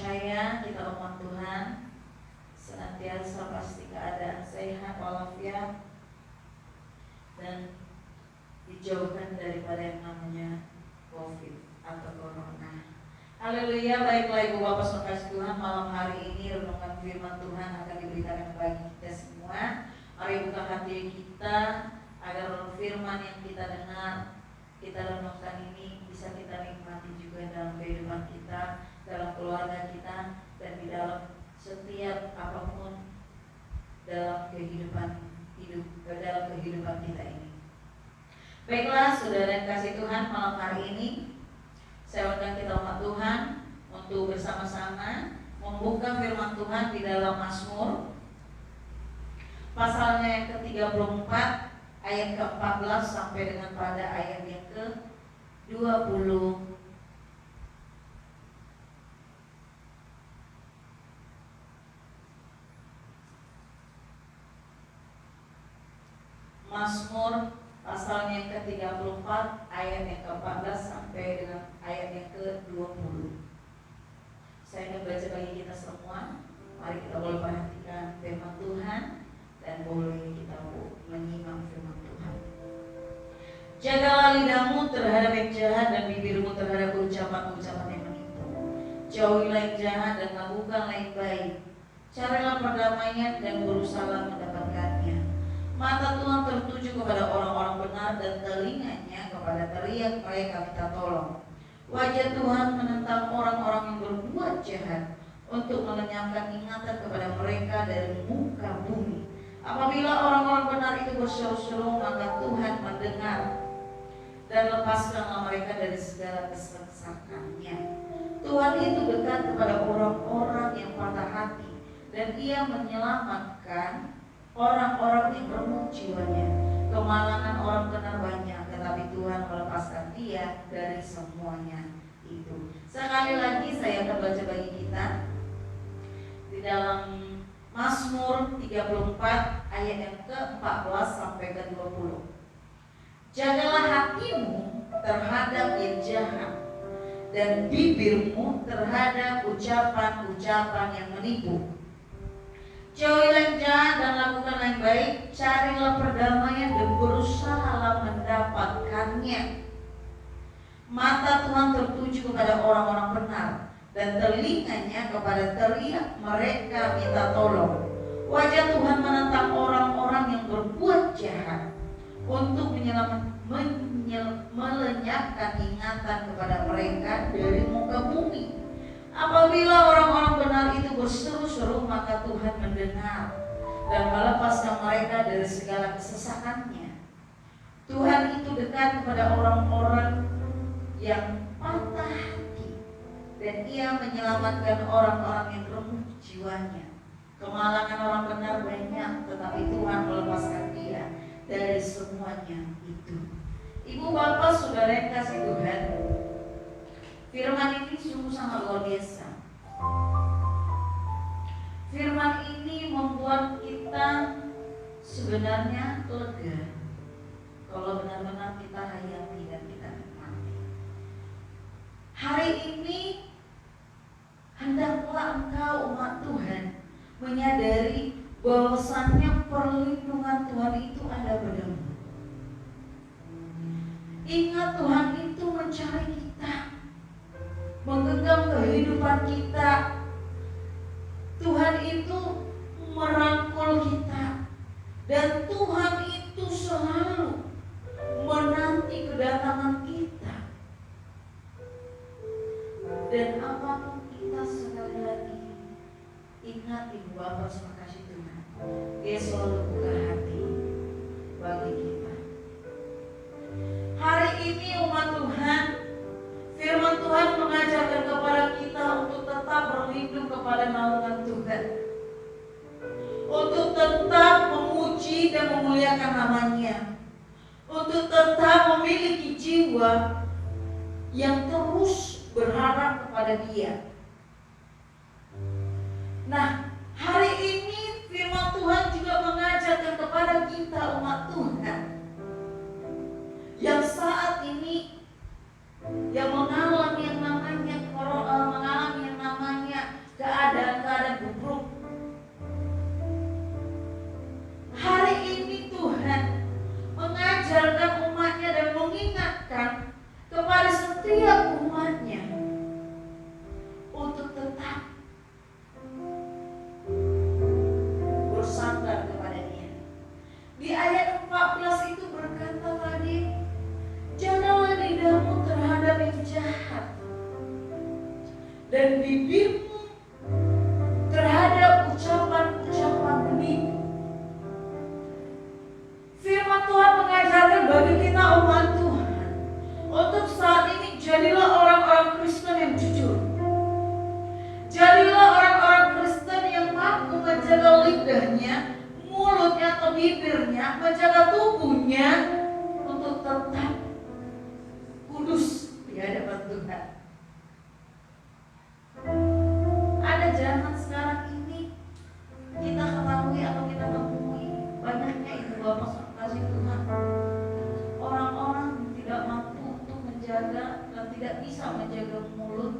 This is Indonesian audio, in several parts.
percaya kita umat Tuhan senantiasa pasti keadaan sehat walafiat dan dijauhkan daripada yang namanya COVID atau Corona. Haleluya. Baiklah Ibu Bapak saudara Tuhan, malam hari ini renungan firman Tuhan akan diberikan bagi kita semua. Mari buka hati kita agar firman yang kita dengar, kita renungkan ini bisa kita nikmati juga dalam kehidupan kita, dalam keluarga kita, dan di dalam setiap apapun dalam kehidupan kita ini. Baiklah saudara yang kasih Tuhan, malam hari ini saya undang kita umat Tuhan untuk bersama-sama membuka firman Tuhan di dalam Mazmur pasalnya yang ke-34 ayat ke-14 sampai dengan pada ayat yang ke-20. Mazmur pasalnya yang ke-34 ayat yang ke-14 sampai dengan ayat yang ke-20. Saya akan baca bagi kita semua. Mari kita boleh perhatikan firman Tuhan dan boleh kita menyimak firman Tuhan. Jagalah lidahmu terhadap yang jahat dan bibirmu terhadap ucapan-ucapan yang menipu. Jauhilah yang jahat dan lakukanlah yang baik. Carilah perdamaian dan berusahalah mendapatkannya. Mata Tuhan tertuju kepada orang-orang benar dan telinganya kepada teriak mereka minta tolong. Wajah Tuhan menentang orang-orang yang berbuat jahat untuk melenyapkan ingatan kepada mereka dari muka bumi. Apabila orang-orang benar itu berseru-seru, maka Tuhan mendengar dan lepaskanlah mereka dari segala kesesakannya. Tuhan itu dekat kepada orang-orang yang patah hati dan Ia menyelamatkan orang-orang yang remuk jiwanya. Kemalangan orang benar banyak, tetapi Tuhan melepaskan dia dari semuanya itu. Sekali lagi saya akan baca bagi kita di dalam Mazmur 34 ayat yang ke-14 sampai ke-20. Jagalah hatimu terhadap yang jahat dan bibirmu terhadap ucapan-ucapan yang menipu. Jauhilah yang jahat dan lakukanlah yang baik. Carilah perdamaian dan berusahalah mendapatkannya. Mata Tuhan tertuju kepada orang-orang benar dan telinganya kepada teriak mereka minta tolong. Wajah Tuhan menentang orang-orang yang berbuat jahat untuk melenyapkan ingatan kepada mereka dari muka bumi. Apabila orang-orang benar itu berseru-seru, maka Tuhan mendengar dan melepaskan mereka dari segala kesesakannya. Tuhan itu dekat kepada orang-orang yang patah hati dan Ia menyelamatkan orang-orang yang remuk jiwanya. Kemalangan orang benar banyak, tetapi Tuhan melepaskan dia dari semuanya itu. Ibu bapak saudara yang kasih Tuhan, firman ini sungguh sangat luar biasa. Firman ini membuat kita sebenarnya lega kalau benar-benar kita hayati dan kita nikmati. Hari ini hendaklah engkau umat Tuhan menyadari bahwasannya perlindungan Tuhan itu ada padamu. Ingat Tuhan itu mencari kita, menggenggam kehidupan kita. Tuhan itu merangkul kita dan Tuhan itu selalu menanti kedatangan kita. Dan apapun kita sekali lagi, ingat Ibu Bapak terima kasih Tuhan, Dia selalu buka hati bagi kita. Hari ini umat Tuhan, firman Tuhan mengajarkan kepada kita untuk tetap berlindung kepada naungan Tuhan, untuk tetap memuji dan memuliakan namanya, untuk tetap memiliki jiwa yang terus berharap kepada Dia. Nah, hari ini firman Tuhan juga mengajarkan kepada kita umat Tuhan yang saat ini yang mengalami yang namanya dan bibirmu terhadap ucapan-ucapan menipu. Firman Tuhan mengajarkan bagi kita umat Tuhan untuk saat ini jadilah orang-orang Kristen yang jujur. Jadilah orang-orang Kristen yang mampu menjaga lidahnya, mulutnya atau bibirnya, menjaga tubuhnya untuk tetap kudus di hadapan Tuhan. Ada zaman sekarang ini kita ketahui atau kita temui banyaknya ibu bapak kasih Tuhan, orang-orang tidak mampu untuk menjaga dan tidak bisa menjaga mulut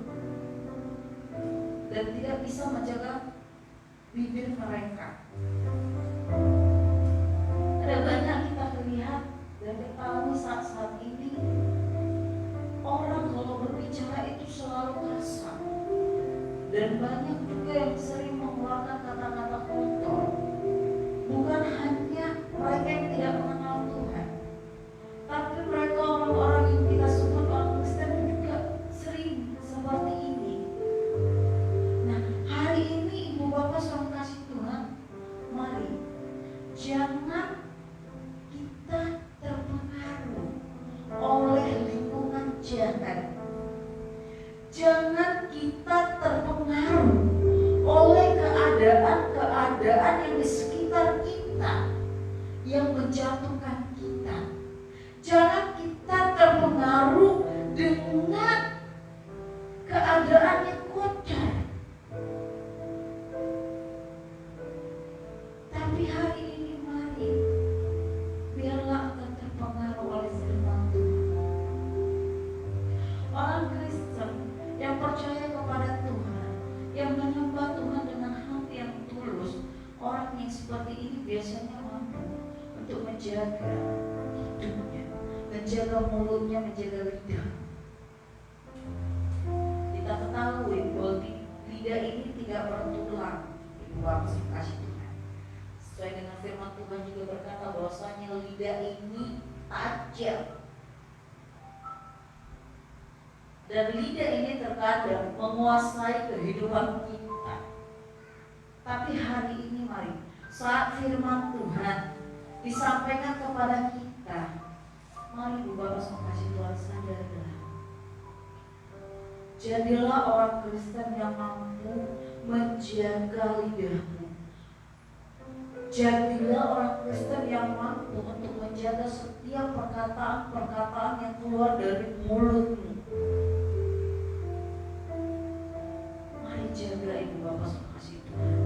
dan tidak bisa menjaga bibir mereka. Ada banyak kita lihat dan ketahui saat-saat ini orang kalau berbicara itu selalu kasar, dan banyak juga yang sering mengeluarkan kata-kata kotor. Bukan hanya mereka yang tidak mengenal Tuhan, tapi mereka orang-orang yang kita sebut orang Kristen juga sering seperti ini. Nah, hari ini ibu bapak saudara kasih Tuhan, mari jangan kita terpengaruh oleh lingkungan jahat. Jangan kita terpengaruh oleh keadaan-keadaan yang di sekitar kita yang menjatuhkan kita. Jangan kita terpengaruh dengan keadaan yang kotor. Tapi hari ini mari biarlah engkau terpengaruh oleh firman Tuhan. Orang Kristen yang percaya kepada Tuhan, yang menyembah Tuhan dengan hati yang tulus, orang yang seperti ini biasanya mampu untuk menjaga hidupnya, menjaga mulutnya, menjaga lidah. Kita ketahui bahwa lidah ini tidak bertulang, ibu bapak kasih Tuhan. Sesuai dengan firman Tuhan juga berkata bahwasanya lidah ini tajam. Dan lidah ini terkadang menguasai kehidupan kita. Tapi hari ini mari, saat firman Tuhan disampaikan kepada kita, mari ibu bapak sama kasih Tuhan sadarlah. Jadilah orang Kristen yang mampu menjaga lidahmu. Jadilah orang Kristen yang mampu untuk menjaga setiap perkataan-perkataan yang keluar dari mulutmu. Mari jaga ibu bapak sama kasih Tuhan.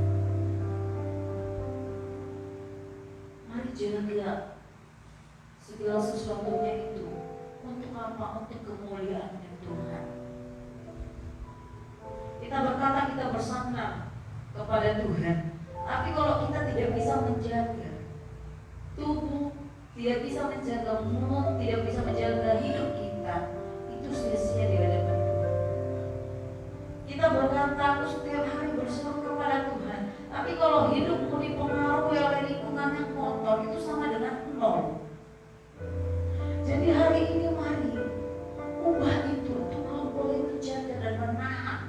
Mari jaga segala sesuatunya itu. Untuk apa? Untuk kemuliaan Tuhan. Kita berkata kita bersandar kepada Tuhan, tapi kalau kita tidak bisa menjaga tubuh, tidak bisa menjaga mulut, tidak bisa menjaga hidup kita, itu sia-sia di hadapan Tuhan. Kita berkata aku setiap hari berseru kepada Tuhan, tapi kalau hidupmu dipengaruhi oleh lingkungan yang kotor, itu sama dengan nol. Jadi hari ini mari ubah itu untuk kau boleh menjaga dan menahan.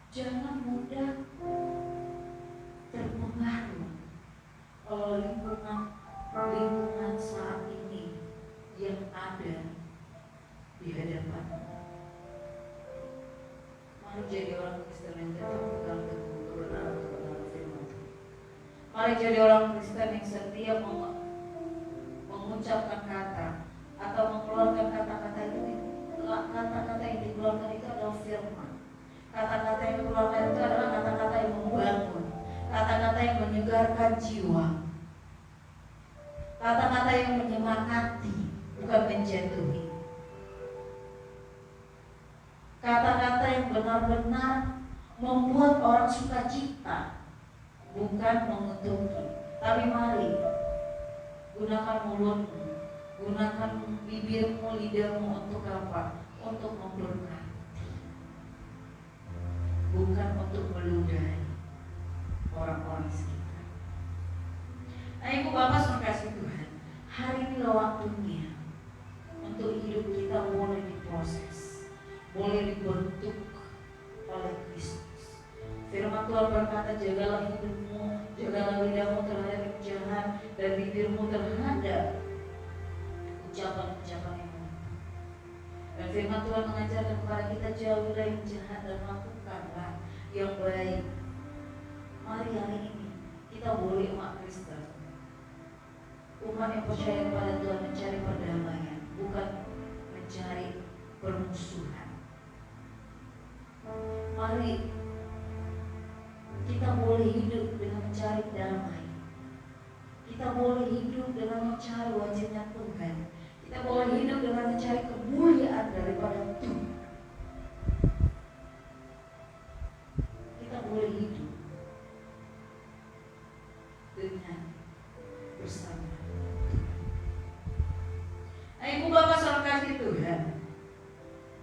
Jangan mudah terpengaruh oleh lingkungan saat ini yang ada di hadapanmu. Mari jadi orang Kristen yang tetap pegang teguh kebenaran firman. Mari jadi orang Kristen yang setia mengucapkan kata atau mengeluarkan kata-kata itu. Kata-kata yang dikeluarkan itu adalah firman. Kata-kata yang dikeluarkan itu adalah kata-kata yang membangun, kata-kata yang menyegarkan jiwa, kata-kata yang menyemangati, bukan menjatuhi. Kata-kata yang benar-benar membuat orang sukacita, bukan mengutuki. Tapi mari gunakan mulutmu, gunakan bibirmu, lidahmu untuk apa? Untuk memberkati, bukan untuk meludahi orang-orang sekitar. Nah, ibu bapak saudara kasih Tuhan, hari ini waktunya untuk hidup kita mulai diproses, boleh dibentuk oleh Kristus. Firman Tuhan berkata, jagalah hidupmu, jagalah lidahmu terhadap yang jahat, dan bibirmu terhadap ucapan-ucapan yang baik. Dan firman Tuhan mengajarkan kepada kita, jauh dari yang jahat dan lakukanlah yang baik. Mari hari ini kita boleh umat Kristen, umat yang percaya kepada Tuhan, mencari perdamaian, bukan mencari permusuhan. Mari kita boleh hidup dengan mencari damai. Kita boleh hidup dengan mencari wajahnya Tuhan. Kita boleh hidup dengan mencari kemuliaan daripada Tuhan. Kita boleh hidup dengan bersama. Nah, Ibu Bapak saudara kasih Tuhan,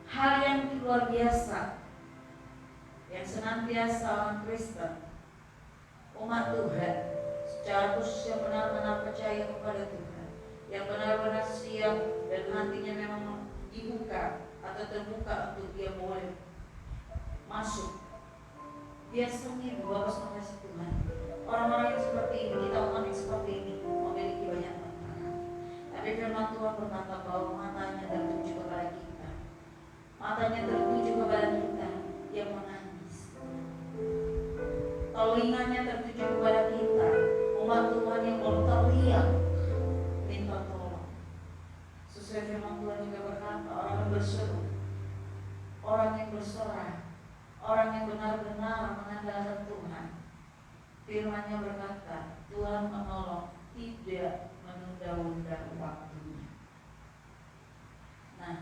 hal yang luar biasa yang senantiasa orang Kristen, umat Tuhan, secara khusus yang benar-benar percaya kepada Tuhan, yang benar-benar siap dan hatinya memang dibuka atau terbuka untuk dia boleh masuk. Biasanya Bapak saudara kasih Tuhan, orang-orang yang seperti ini, kita umat yang seperti ini memiliki banyak tantangan. Tapi firman Tuhan berkata bahwa matanya tertuju kepada kita, matanya tertuju kepada kita yang menangis, telinganya tertuju kepada kita, umat Tuhan yang belum teriak minta tolong. Sesuai firman Tuhan juga berkata, orang yang berseru, orang yang berserah, orang yang benar-benar mengandalkan Tuhan, firman-Nya berkata, Tuhan menolong, tidak menunda-nunda waktunya. Nah,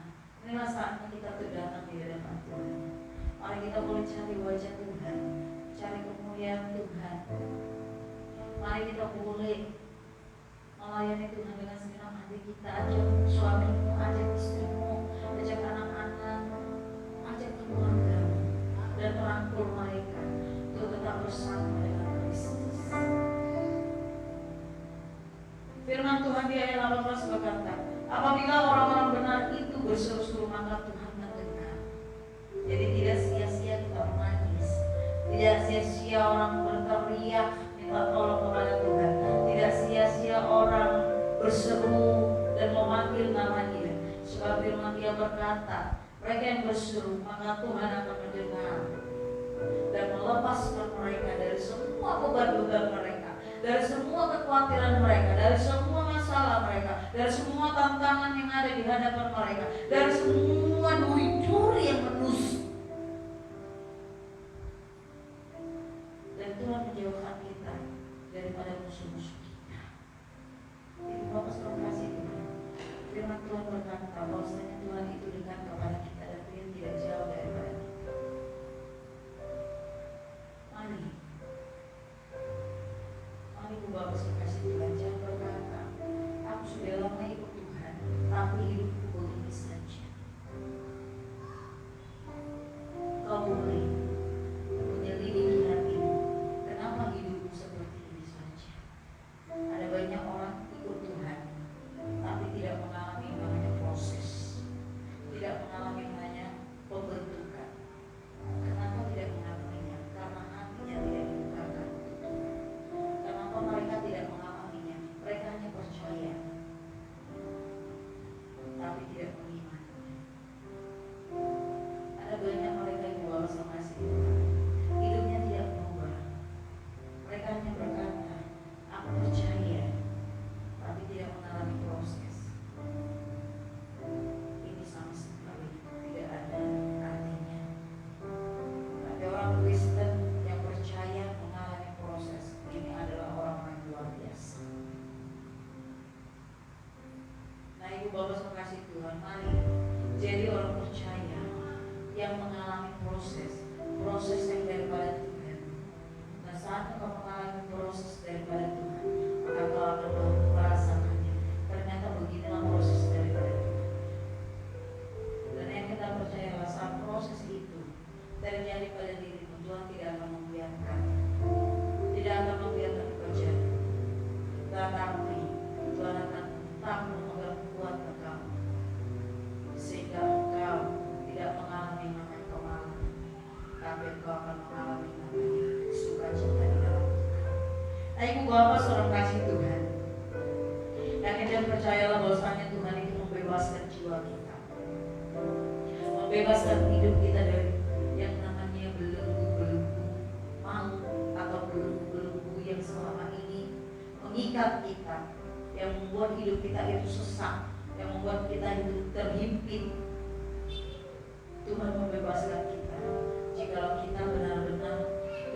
inilah saatnya kita datang di hadapan Tuhan. Mari kita boleh cari wajah Tuhan, cari kemuliaan Tuhan. Mari kita boleh melayani Tuhan dengan segenap hati kita. Ajak suamimu, ajak istrimu, ajak anak-anak, ajak keluargamu, dan merangkul mereka untuk tetap bersama dengan Kristus. Firman Tuhan di ayat 18 berkata, apabila orang-orang benar itu berseru-seru, maka Tuhan mendengar. Jadi tidak sia-sia kita menangis, tidak sia-sia orang berteriak minta tolong kepada Tuhan, tidak sia-sia orang berseru dan memanggil nama Dia. Sebab firman Dia berkata, mereka yang berseru maka Tuhan akan mendengar dan melepaskan mereka dari semua beban-beban mereka, dari semua kekhawatiran mereka, dari semua masalah mereka, dari semua tantangan yang ada di hadapan mereka, dari semua duri-duri yang menusuk. Dan Tuhan menjauhkan kita daripada musuh-musuh kita. Ibu Bapak saudara kasih Tuhan, firman Tuhan berkata bahwasanya Tuhan itu dekat kepada kita dan Dia tidak jauh daripada kita. Mari Ibu Bapak kasih Tuhan, jangan berkata, aku sudah lama ikut Tuhan, tapi hidupku begini saja. Kau boleh menyelidiki hatimu, kenapa hidupmu seperti ini saja. Ada banyak orang ikut Tuhan, tapi tidak mengalami namanya proses, tidak mengalami namanya pembentukan. Kenapa tidak mengalaminya? Karena hatinya tidak dibukakan. Kenapa mereka tidak mengalaminya? Mereka hanya percaya, tapi tidak mengimaninya. Ada banyak mereka yang bawa sama kasih Tuhan, hidupnya tidak berubah. Mereka hanya berkata, aku percaya, tapi tidak mengalami proses. Ini sama sekali tidak ada artinya. Tapi orang Kristen yang percaya mengalami proses, ini adalah orang-orang yang luar biasa. Nah, Ibu Bapak kasih Tuhan, mari jadi orang percaya yang mengalami proses yang daripada Tuhan. Nah, saat kau mengalami proses daripada Tuhan, maka kau akan merasakannya. Ternyata beginilah proses daripada Tuhan. Dan yang kita percayalah, saat proses itu terjadi pada dirimu, Tuhan tidak akan membiarkan, tidak akan membiarkan kerja. Tetapi Tuhan akan tetap memegang kuat kamu, sehingga engkau tidak mengalami membebaskan hidup kita dari yang namanya belenggu-belenggu maut atau belenggu-belenggu yang selama ini mengikat kita, yang membuat hidup kita itu sesak, yang membuat kita itu terhimpit. Tuhan membebaskan kita jikalau kita benar-benar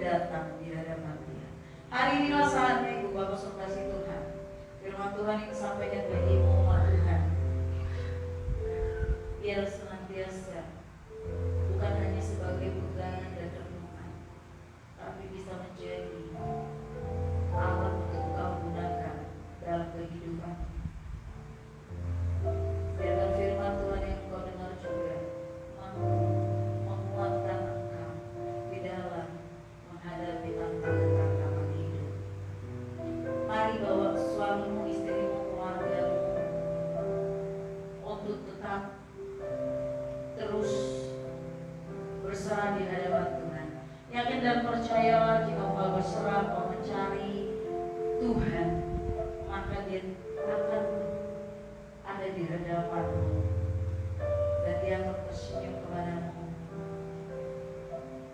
datang di hadapan Dia. Hari inilah saatnya Ibu Bapak Saudara kasih Tuhan, firman Tuhan yang disampaikan bagi umat Tuhan, biar senantiasa bukan hanya sebagai pegangan dan renungan, tapi bisa menjadi alat untuk Engkau gunakan dalam kehidupan. Biarlah firman Tuhan yang Engkau dengar juga mampu menguatkan Engkau di dalam menghadapi tantangan-tantangan hidup. Mari bawa suamimu, istrimu, keluargamu untuk tetap terus berserah di hadapan Tuhan. Yakin dan percayalah jika engkau berserah, engkau mencari Tuhan, maka Dia akan ada di hadapanmu dan Dia akan tersenyum kepadamu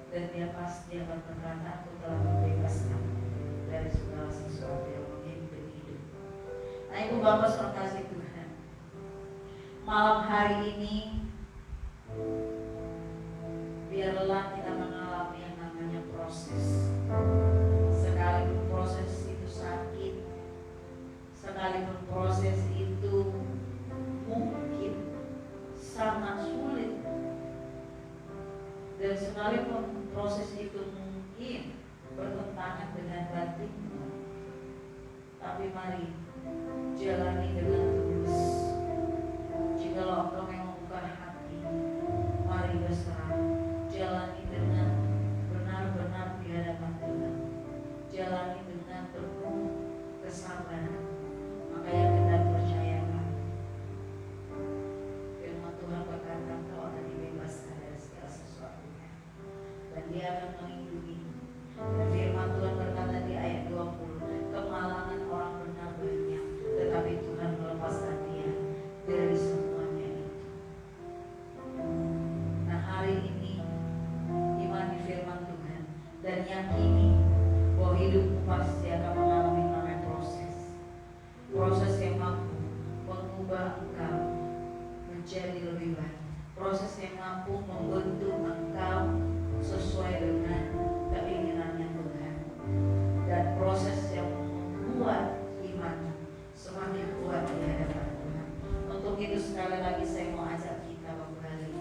dan Dia pasti akan berkata, aku telah membebaskan dari segala sesuatu yang menghimpit hidup. Nah, Ibu Bapak Saudara kasih Tuhan, malam hari ini biarlah kita mengalami yang namanya proses. Sekalipun proses itu sakit, sekalipun proses itu mungkin sangat sulit, dan sekalipun proses itu mungkin bertentangan dengan batinmu, tapi mari jalani dengan tulus. Jikalau engkau memang buka hati, mari berserah, jalani dengan benar-benar di hadapan Tuhan, jalani dengan penuh kesabaran. Maka yakin dan percayalah, firman Tuhan berkata engkau akan dibebaskan dari segala sesuatunya, dan Dia akan melindungi. Dan firman Tuhan berkata di ayat 20, kemalangan orang benar banyak, tetapi Tuhan melepaskan dia dari semuanya itu. Nah, hari ini imani firman Tuhan dan yakini bahwa hidupmu pasti akan mengalami namanya proses yang mampu mengubah engkau menjadi lebih baik, proses yang mampu membentuk engkau sesuai dengan keinginannya Tuhan, dan proses yang membuat imanmu semakin kuat di hadapan Tuhan. Untuk itu sekali lagi saya mau ajak kita kembali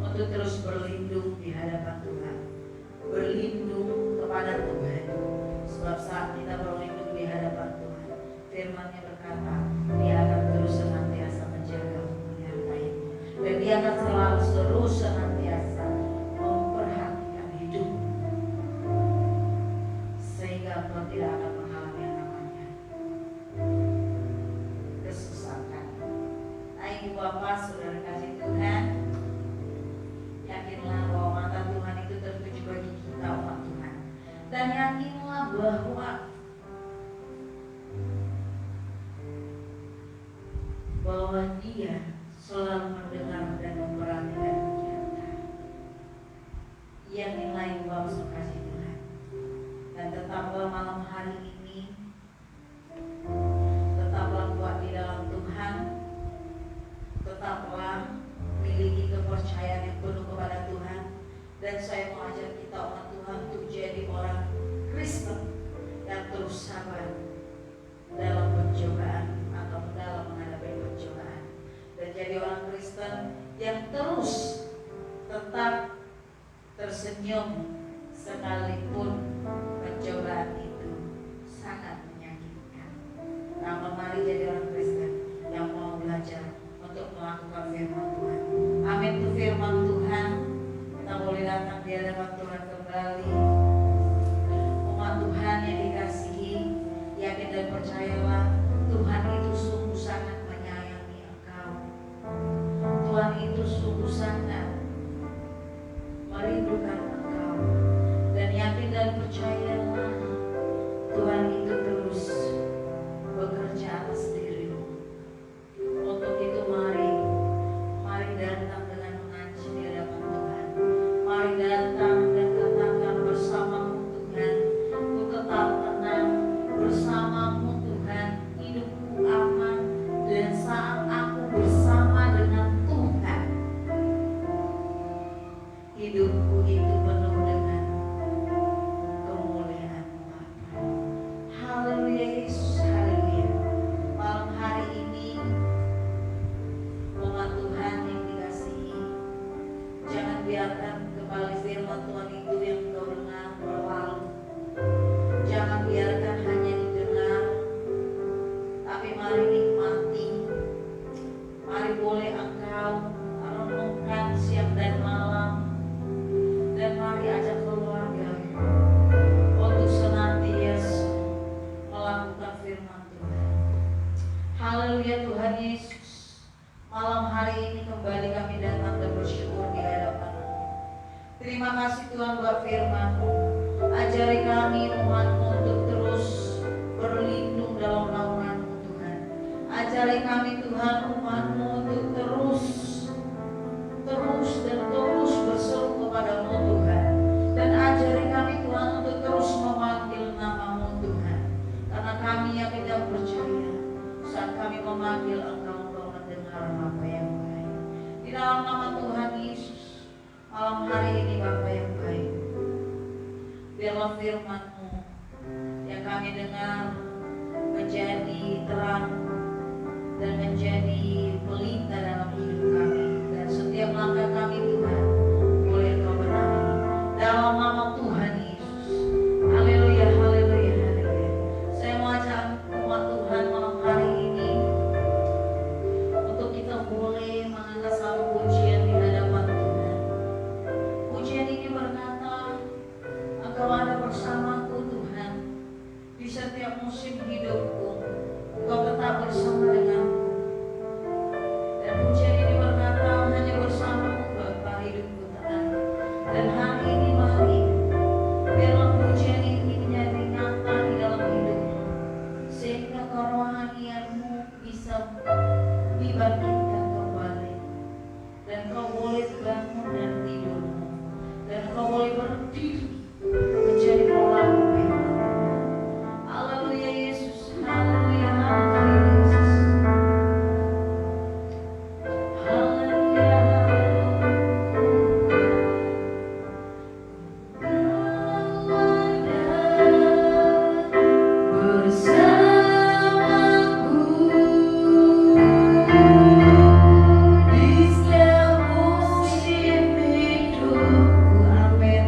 untuk terus berlindung di hadapan Tuhan, berlindung kepada Tuhan, sebab saat kita berlindung di hadapan Tuhan, firman-Nya berkata Dia akan terus senantiasa menjaga, menyertai-mu, dan Dia akan selalu terus senantiasa memperhatikan hidup, sehingga engkau tidak akan mengalami yang namanya kesusahan. Nah, Ibu Bapak Saudara kasih Tuhan, yakinlah bahwa mata Tuhan itu tertuju bagi kita umat Tuhan, dan yakinlah bahwa Dia selalu mendengar dan memperhatikan kita. Yakinlah Ibu Bapak Saudara kasih Tuhan, dan tetaplah malam hari ini, tetaplah kuat di dalam Tuhan, tetaplah miliki kepercayaan yang penuh kepada Tuhan. Dan saya mau ajak kita umat Tuhan untuk jadi orang Kristen yang terus sabar dalam pencobaan atau dalam menghadapi pencobaan, dan jadi orang Kristen yang terus tetap tersenyum sekalipun pencobaan itu sangat menyakitkan. Namun mari jadi orang Kristen yang mau belajar untuk melakukan firman Tuhan. Amin. Itu firman Tuhan. Kita boleh datang di hadapan Tuhan kembali. Umat Tuhan yang dikasihi, yakin dan percayalah Tuhan itu sungguh sangat menyayangi engkau. Tuhan itu sungguh sangat merindukan engkau, dan yakin dan percayalah Tuhan itu terus bekerja atas dirimu. Untuk itu mari datang dengan hidupku itu penuh dengan kemuliaan-Mu Bapa. Haleluya Yesus, haleluya. Malam hari ini umat Tuhan yang dikasihi, jangan biarkan kembali firman Tuhan itu yang Engkau dengar berlalu. Jangan biarkan hanya didengar, tapi mari nikmati. Mari boleh Engkau renungkan siang dan malam, dan mari ajak keluarga untuk senantiasa melakukan firman Tuhan. Haleluya Tuhan Yesus. Malam hari ini kembali kami datang dan bersyukur di hadapan-Mu. Terima kasih Tuhan buat firman-Mu. Ajari kami umat-Mu untuk terus berlindung dalam naungan-Mu Tuhan. Ajari kami Tuhan umat-Mu untuk terus dan terus berseru kepada-Mu Tuhan. Dan ajari kami Tuhan untuk terus memanggil nama-Mu Tuhan. Karena kami yang tidak percaya, saat kami memanggil Engkau mendengar apa yang baik. Di dalam nama Tuhan Yesus, malam hari ini Bapa yang baik, biarlah firman-Mu yang kami dengar menjadi terang dan menjadi pelita dalam hidup kami, dan setiap langkah kami Tuhan boleh Engkau benahi dalam nama Tuhan Yesus. Haleluya, haleluya, haleluya. Saya mau ajak umat Tuhan malam hari ini untuk kita boleh mengangkat satu pujian di hadapan Tuhan. Pujian ini berkata, Engkau ada bersamaku Tuhan di setiap musim hidupku, Engkau tetap bersama denganku. Dan pujian ini berkata, hanya bersamamu Bapa hidupku tenang. Dan hari ini mari biarlah pujian ini menjadi nyata di dalam hidupmu, sehingga kerohanianmu bisa dibangkitkan kembali, dan kau boleh bangun dan tidurmu, dan kau boleh berdiri menjadi pelaku firman. Haleluya Yesus, haleluya, haleluya Yesus. Haleluya, bersamaku di setiap musim hidupku. Amin.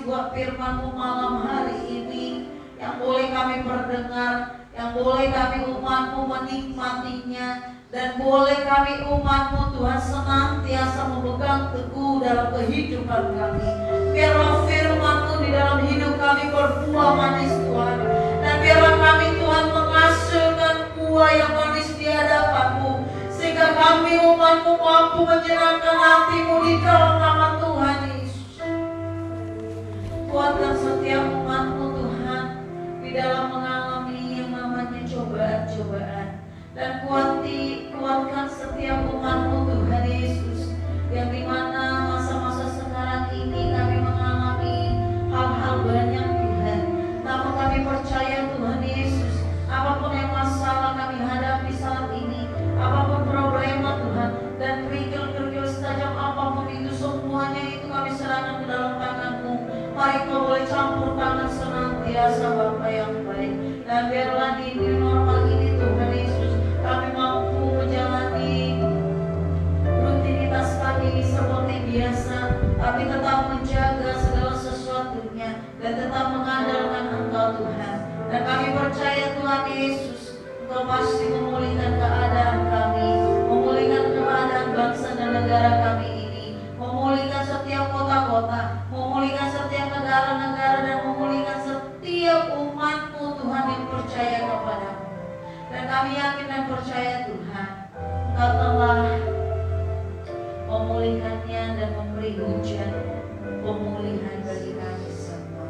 kasih buat firman-Mu malam hari ini, yang boleh kami perdengar, yang boleh kami umat-Mu menikmatinya, dan boleh kami umat-Mu Tuhan senantiasa memegang teguh dalam kehidupan kami. Biarlah firman-Mu di dalam hidup kami berbuah manis Tuhan, dan biarlah kami Tuhan menghasilkan buah yang manis di hadapan-Mu, sehingga kami umat-Mu mampu menyenangkan hati-Mu di dalam nama Tuhan Yesus. Kuatkan setiap umat-Mu Tuhan di dalam mengalami yang namanya cobaan-cobaan, dan kuatkan setiap umat-Mu Tuhan Yesus, yang dimana masa-masa sekarang ini kami mengalami hal-hal banyak Tuhan. Namun kami percaya Tuhan Yesus, apapun yang masalah kami hadapi saat ini, apapun problema Tuhan, dan kerikil-kerikil setajam apapun itu, semuanya itu kami serahkan ke dalam tangan-Mu. Mari Kau boleh campur tangan senantiasa Bapa yang baik, dan biarlah di new normal ini Tuhan Yesus, kami mampu menjalani rutinitas kami seperti biasa, tapi tetap menjaga segala sesuatunya dan tetap mengandalkan Engkau Tuhan. Dan kami percaya Tuhan Yesus, Engkau pasti memulihkan keadaan kami, memulihkan keadaan bangsa dan negara kami ini, memulihkan setiap kota-kota, memulihkan setiap negara-negara, dan memulihkan setiap umat-Mu Tuhan yang percaya kepada-Mu. Dan kami yakin dan percaya Tuhan, Engkau telah memulihkannya dan memberi hujan pemulihan bagi kami semua.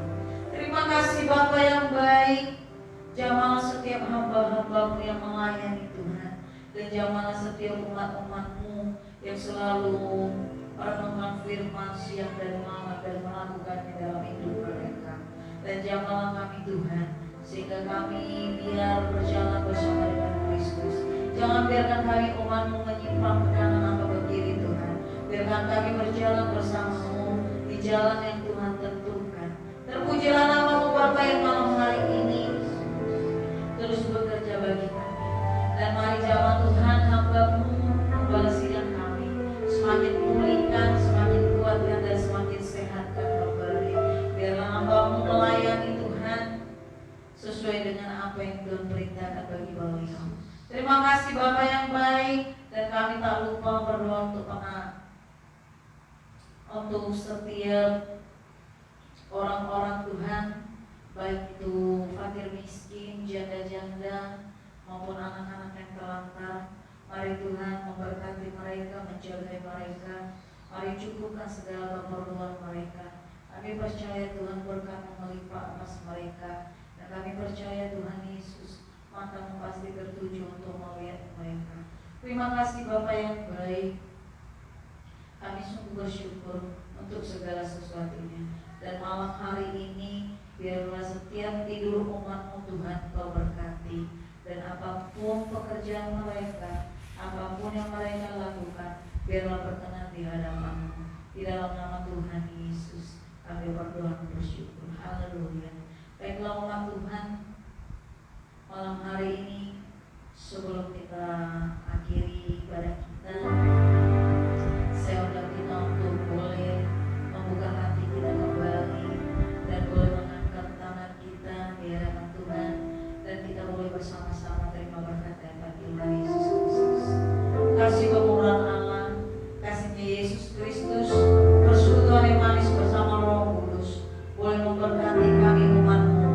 Terima kasih Bapa yang baik. Jamalah setiap hamba-hamba-Mu yang melayani Tuhan, dan jamalah setiap umat-umat-Mu yang selalu merenungkan firman siang dan malam dan melakukannya dalam hidup mereka. Dan jamalah kami Tuhan, sehingga kami biar berjalan bersama dengan Kristus. Jangan biarkan kami umat-Mu menyimpang ke kanan atau ke kiri Tuhan. Biarkan kami berjalan bersama-Mu di jalan yang Tuhan tentukan. Terpujilah nama-Mu Bapa yang malam hari ini terus bekerja bagi kami. Dan mari jamaah Tuhan, hamba-Mu membalasikan kami, semakin pulihkan, semakin kuatkan, dan semakin sehatkan kembali. Biarlah hamba-Mu melayani Tuhan sesuai dengan apa yang Tuhan perintahkan bagi beliau. Terima kasih Bapa yang baik, dan kami tak lupa berdoa untuk setiap orang-orang Tuhan, baik itu fakir miskin, janda-janda, maupun anak-anak yang terlantar. Mari Tuhan memberkati mereka, menjaga mereka. Mari cukupkan segala keperluan mereka. Kami percaya Tuhan berkat melimpah atas mereka, dan kami percaya Tuhan Yesus, mata-Mu pasti tertuju untuk melihat mereka. Terima kasih Bapa yang baik. Kami sungguh bersyukur untuk segala sesuatunya. Dan malam hari ini, biarlah setiap tidur umat-Mu Tuhan Kau berkati. Dan apapun pekerjaan mereka, apapun yang mereka lakukan, biarlah berkenan di hadapan-Mu. Di dalam nama Tuhan Yesus kami berdoa dan bersyukur. Haleluya. Baiklah umat Tuhan, malam hari ini sebelum kita akhiri ibadah kita, saya undang kita untuk boleh membuka hati kita kembali, dan boleh mengangkat tangan kita di hadapan Tuhan, dan kita boleh bersama-sama terima berkat dari Tuhan Yesus Kristus. Kasih kemurahan Allah, kasihnya Yesus Kristus, persekutuan yang manis bersama Roh Kudus boleh memberkati kami umat-Mu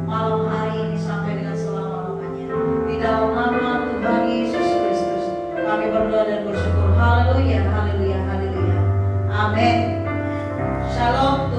malam hari ini sampai dengan selama-lamanya. Di dalam nama Tuhan Yesus Kristus kami berdoa dan bersyukur. Haleluya, haleluya, haleluya. Amin. Shalom.